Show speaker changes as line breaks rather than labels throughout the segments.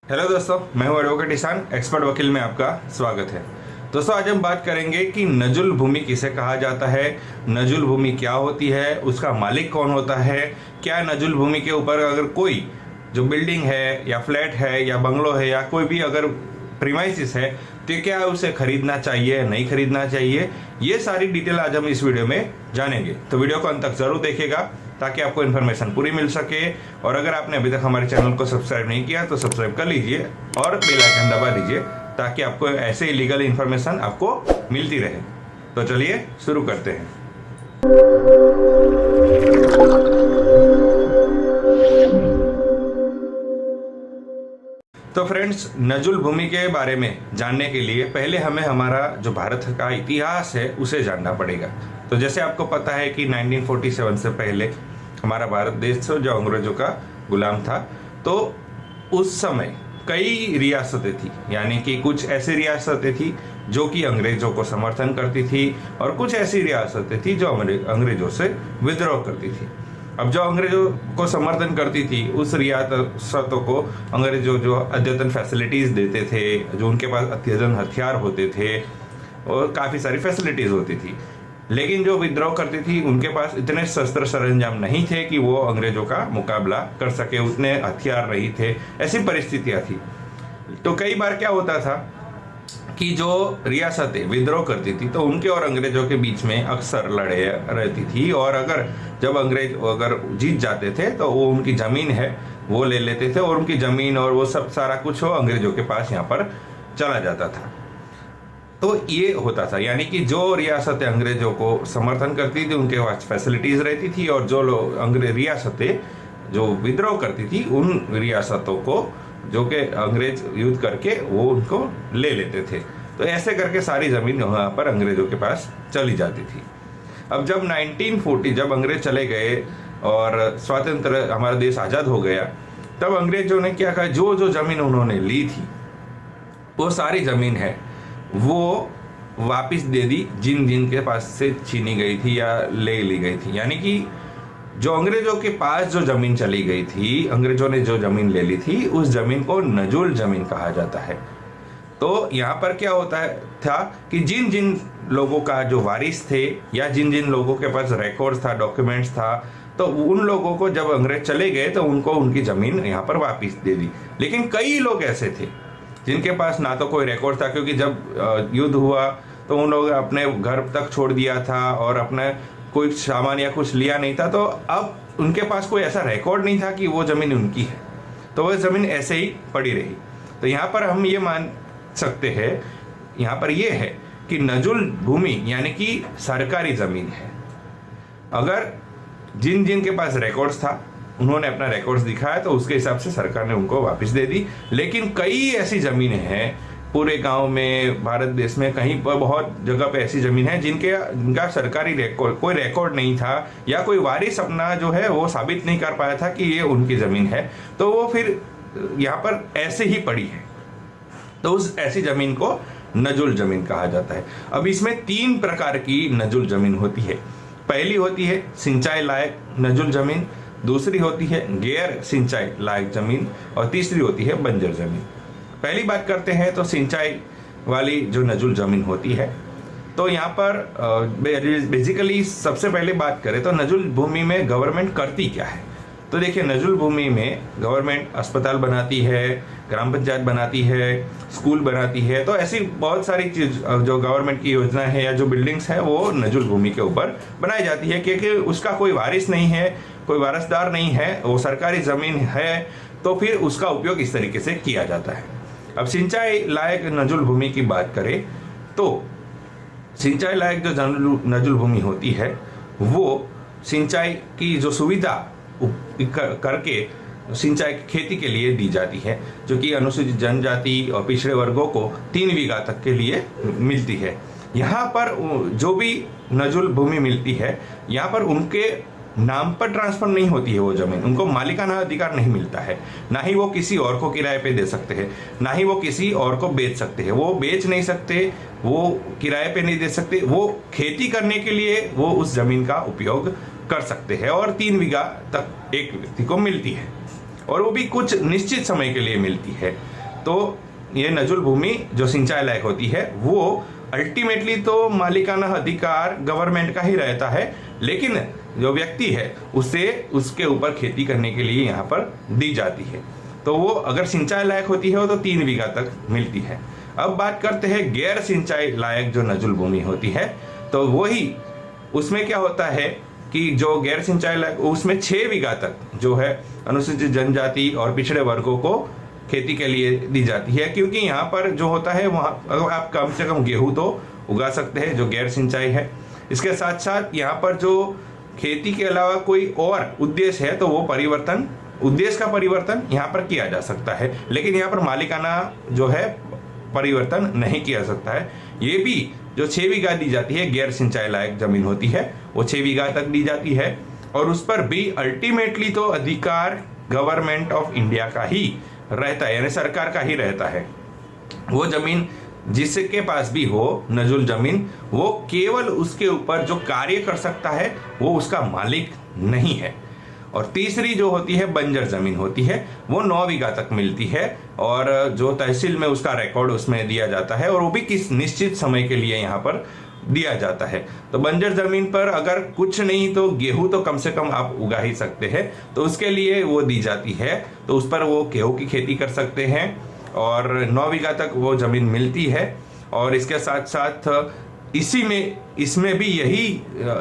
Hello दोस्तों, मैं हूं एडवोकेट ईशान, एक्सपर्ट वकील में आपका स्वागत है। दोस्तों, आज हम बात करेंगे कि नजुल भूमि किसे कहा जाता है, नजुल भूमि क्या होती है, उसका मालिक कौन होता है, क्या नजुल भूमि के ऊपर अगर कोई जो बिल्डिंग है या फ्लैट है या बंगलो है या कोई भी अगर प्रीमाइसिस है तो क्या उसे खरीदना चाहिए नहीं खरीदना चाहिए, ये सारी डिटेल आज हम इस वीडियो में जानेंगे। तो वीडियो को अंत तक जरूर देखिएगा ताकि आपको इन्फॉर्मेशन पूरी मिल सके। और अगर आपने अभी तक हमारे चैनल को सब्सक्राइब नहीं किया तो सब्सक्राइब कर लीजिए और बेल आइकन दबा दीजिए ताकि आपको ऐसे ही लीगल इन्फॉर्मेशन आपको मिलती रहे। तो चलिए शुरू करते हैं। तो फ्रेंड्स, नजुल भूमि के बारे में जानने के लिए पहले हमें हमारा जो भारत का इतिहास है उसे जानना पड़ेगा। तो जैसे आपको पता है कि 1947 से पहले हमारा भारत देश जो अंग्रेजों का गुलाम था, तो उस समय कई रियासतें थी, यानी कि कुछ ऐसी रियासतें थी जो कि अंग्रेजों को समर्थन करती थी और कुछ ऐसी रियासतें थी जो अंग्रेजों से विद्रोह करती थी। अब जो अंग्रेजों को समर्थन करती थी उस रियासतों को अंग्रेजों जो अद्यतन फैसिलिटीज़ देते थे, जो उनके पास अद्यतन हथियार होते थे और काफ़ी सारी फैसिलिटीज़ होती थी। लेकिन जो विद्रोह करती थी उनके पास इतने शस्त्र सरंजाम नहीं थे कि वो अंग्रेजों का मुकाबला कर सके, उतने हथियार नहीं थे, ऐसी परिस्थितियाँ थी। तो कई बार क्या होता था कि जो रियासतें विद्रोह करती थी तो उनके और अंग्रेजों के बीच में अक्सर लड़ाई रहती थी, और जब अंग्रेज जीत जाते थे तो वो उनकी ज़मीन है वो ले लेते थे और उनकी ज़मीन और वो सब सारा कुछ वो अंग्रेजों के पास यहाँ पर चला जाता था। तो ये होता था, यानी कि जो रियासतें अंग्रेजों को समर्थन करती थी उनके पास फैसिलिटीज़ रहती थी, और जो लोग रियासतें जो विद्रोह करती थी उन रियासतों को जो कि अंग्रेज युद्ध करके वो उनको ले लेते थे। तो ऐसे करके सारी ज़मीन वहाँ पर अंग्रेजों के पास चली जाती थी। अब जब 1940 जब अंग्रेज चले गए और स्वतंत्र हमारा देश आज़ाद हो गया, तब अंग्रेजों ने क्या कहा, जो जो ज़मीन उन्होंने ली थी वो सारी ज़मीन है वो वापस दे दी जिन जिन के पास से छीनी गई थी या ले ली गई थी। यानी कि जो अंग्रेजों के पास जो ज़मीन चली गई थी, अंग्रेजों ने जो ज़मीन ले ली थी, उस ज़मीन को नजुल ज़मीन कहा जाता है। तो यहाँ पर क्या होता है था कि जिन जिन लोगों का जो वारिस थे या जिन जिन लोगों के पास रिकॉर्ड्स था, डॉक्यूमेंट्स था, तो उन लोगों को जब अंग्रेज चले गए तो उनको उनकी ज़मीन यहाँ पर वापस दे दी। लेकिन कई लोग ऐसे थे जिनके पास ना तो कोई रिकॉर्ड था, क्योंकि जब युद्ध हुआ तो उन लोगों ने अपने घर तक छोड़ दिया था और अपने कोई सामान या कुछ लिया नहीं था, तो अब उनके पास कोई ऐसा रिकॉर्ड नहीं था कि वो ज़मीन उनकी है, तो वह ज़मीन ऐसे ही पड़ी रही। तो यहाँ पर हम ये मान सकते हैं, यहाँ पर ये है कि नजुल भूमि यानी कि सरकारी ज़मीन है। अगर जिन जिन के पास रिकॉर्ड्स था उन्होंने अपना रिकॉर्ड्स दिखाया तो उसके हिसाब से सरकार ने उनको वापस दे दी। लेकिन कई ऐसी ज़मीनें हैं पूरे गांव में, भारत देश में कहीं पर बहुत जगह पे ऐसी ज़मीन है जिनका सरकारी कोई रिकॉर्ड नहीं था या कोई वारिस अपना जो है वो साबित नहीं कर पाया था कि ये उनकी ज़मीन है, तो वो फिर यहाँ पर ऐसे ही पड़ी है। तो उस ऐसी ज़मीन को नजुल ज़मीन कहा जाता है। अब इसमें 3 प्रकार की नजुल ज़मीन होती है। पहली होती है सिंचाई लायक नजुल ज़मीन, दूसरी होती है गैर सिंचाई लायक ज़मीन और तीसरी होती है बंजर ज़मीन। पहली बात करते हैं तो सिंचाई वाली जो नजुल ज़मीन होती है, तो यहाँ पर बेसिकली सबसे पहले बात करें तो नजुल भूमि में गवर्नमेंट करती क्या है। तो देखिए, नजुल भूमि में गवर्नमेंट अस्पताल बनाती है, ग्राम पंचायत बनाती है, स्कूल बनाती है, तो ऐसी बहुत सारी चीज़ जो गवर्नमेंट की योजना है या जो बिल्डिंग्स है वो नजुल भूमि के ऊपर बनाई जाती है, क्योंकि उसका कोई वारिस नहीं है, कोई वारसदार नहीं है, वो सरकारी ज़मीन है, तो फिर उसका उपयोग इस तरीके से किया जाता है। अब सिंचाई लायक नजुल भूमि की बात करें तो सिंचाई लायक जो नजुल भूमि होती है वो सिंचाई की जो सुविधा करके सिंचाई खेती के लिए दी जाती है, जो कि अनुसूचित जनजाति और पिछड़े वर्गों को 3 बीघा तक के लिए मिलती है। यहाँ पर जो भी नजुल भूमि मिलती है, यहाँ पर उनके नाम पर ट्रांसफर नहीं होती है वो ज़मीन, उनको मालिकाना अधिकार नहीं मिलता है, ना ही वो किसी और को किराए पे दे सकते हैं, ना ही वो किसी और को बेच सकते हैं। वो बेच नहीं सकते, वो किराए पे नहीं दे सकते, वो खेती करने के लिए वो उस ज़मीन का उपयोग कर सकते हैं और 3 बीघा तक एक व्यक्ति को मिलती है, और वो भी कुछ निश्चित समय के लिए मिलती है। तो ये नजुल भूमि जो सिंचाई लायक होती है वो अल्टीमेटली तो मालिकाना अधिकार गवर्नमेंट का ही रहता है, लेकिन जो व्यक्ति है उसे उसके ऊपर खेती करने के लिए यहाँ पर दी जाती है। तो वो अगर सिंचाई लायक होती है वो तो 3 बीघा तक मिलती है। अब बात करते हैं गैर सिंचाई लायक जो नजुल भूमि होती है, तो वही उसमें क्या होता है कि जो गैर सिंचाई लायक उसमें 6 बीघा तक जो है अनुसूचित जनजाति और पिछड़े वर्गों को खेती के लिए दी जाती है, क्योंकि यहाँ पर जो होता है वहाँ आप कम से कम गेहूं तो उगा सकते हैं जो गैर सिंचाई है। इसके साथ साथ यहाँ पर जो खेती के अलावा कोई और उद्देश्य है तो वो उद्देश्य का परिवर्तन यहाँ पर किया जा सकता है, लेकिन यहाँ पर मालिकाना जो है परिवर्तन नहीं किया सकता है। ये भी जो 6 बीघा दी जाती है गैर सिंचाई लायक जमीन होती है वो 6 बीघा तक दी जाती है, और उस पर भी अल्टीमेटली तो अधिकार गवर्नमेंट ऑफ इंडिया का ही रहता है, यानी सरकार का ही रहता है। वो जमीन जिसके पास भी हो नजुल जमीन, वो केवल उसके ऊपर जो कार्य कर सकता है वो उसका मालिक नहीं है। और तीसरी जो होती है बंजर जमीन होती है वो 9 बीघा तक मिलती है, और जो तहसील में उसका रिकॉर्ड उसमें दिया जाता है, और वो भी किस निश्चित समय के लिए यहाँ पर दिया जाता है। तो बंजर जमीन पर अगर कुछ नहीं तो गेहूं तो कम से कम आप उगा ही सकते हैं, तो उसके लिए वो दी जाती है। तो उस पर वो गेहूं की खेती कर सकते हैं और 9 बीघा तक वो जमीन मिलती है। और इसके साथ साथ इसमें भी यही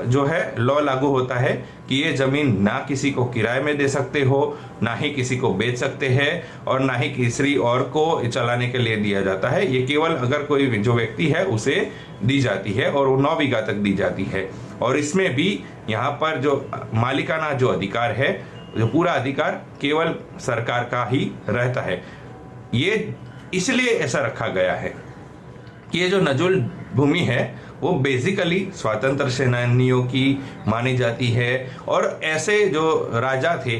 जो है लॉ लागू होता है कि ये जमीन ना किसी को किराए में दे सकते हो, ना ही किसी को बेच सकते हैं, और ना ही किसी और को चलाने के लिए दिया जाता है। ये केवल अगर कोई जो व्यक्ति है उसे दी जाती है, और वो 9 बीघा तक दी जाती है। और इसमें भी यहाँ पर जो मालिकाना जो अधिकार है, जो पूरा अधिकार केवल सरकार का ही रहता है। ये इसलिए ऐसा रखा गया है कि ये जो नजुल भूमि है वो बेसिकली स्वतंत्र सेनानियों की मानी जाती है, और ऐसे जो राजा थे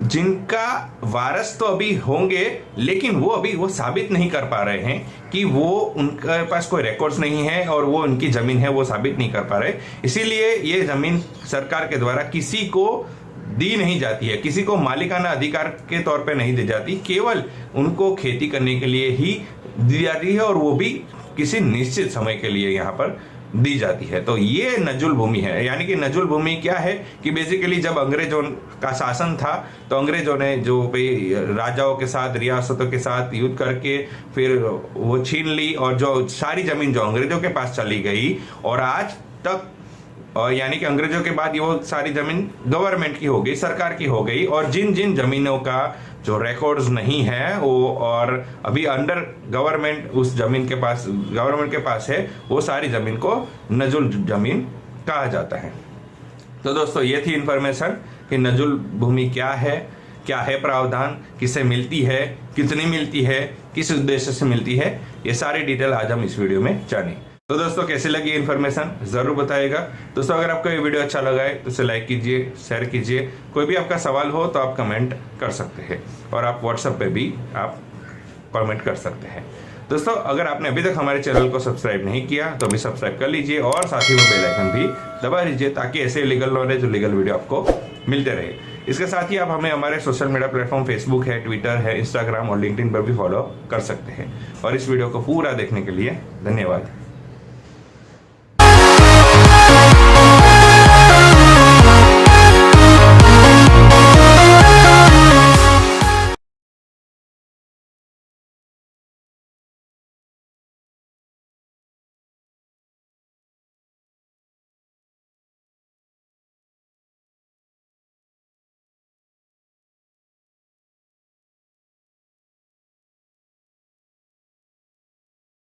जिनका वारस तो अभी होंगे, लेकिन वो अभी वो साबित नहीं कर पा रहे हैं कि वो उनके पास कोई रिकॉर्ड्स नहीं है और वो उनकी जमीन है, वो साबित नहीं कर पा रहे। इसीलिए ये जमीन सरकार के द्वारा किसी को दी नहीं जाती है, किसी को मालिकाना अधिकार के तौर पे नहीं दी जाती, केवल उनको खेती करने के लिए ही दी जाती है, और वो भी किसी निश्चित समय के लिए यहाँ पर दी जाती है। तो ये नजुल भूमि है। यानी कि नजुल भूमि क्या है कि बेसिकली जब अंग्रेजों का शासन था तो अंग्रेजों ने जो राजाओं के साथ, रियासतों के साथ युद्ध करके फिर वो छीन ली, और जो सारी जमीन जो अंग्रेजों के पास चली गई, और आज तक यानी कि अंग्रेजों के बाद वो सारी जमीन गवर्नमेंट की हो गई, सरकार की हो गई। और जिन जिन जमीनों का जो रिकॉर्ड्स नहीं है वो और अभी अंडर गवर्नमेंट उस जमीन के पास गवर्नमेंट के पास है, वो सारी जमीन को नजुल जमीन कहा जाता है। तो दोस्तों ये थी इन्फॉर्मेशन कि नजुल भूमि क्या है प्रावधान, किसे मिलती है, कितनी मिलती है, किस उद्देश्य से मिलती है, ये सारी डिटेल आज हम इस वीडियो में जाने। तो दोस्तों कैसी लगी इन्फॉर्मेशन जरूर बताइएगा। दोस्तों अगर आपको ये वीडियो अच्छा लगा है तो इसे लाइक कीजिए, शेयर कीजिए। कोई भी आपका सवाल हो तो आप कमेंट कर सकते हैं, और आप व्हाट्सएप पे भी आप कमेंट कर सकते हैं। दोस्तों अगर आपने अभी तक हमारे चैनल को सब्सक्राइब नहीं किया तो अभी सब्सक्राइब कर लीजिए, और साथ ही वो बेल आइकन भी दबा लीजिए, ताकि ऐसे लीगल नॉलेज और लीगल वीडियो आपको मिलते रहे। इसके साथ ही आप हमें हमारे सोशल मीडिया प्लेटफॉर्म फेसबुक है, ट्विटर है, इंस्टाग्राम और लिंक्डइन पर भी फॉलो कर सकते हैं। और इस वीडियो को पूरा देखने के लिए धन्यवाद।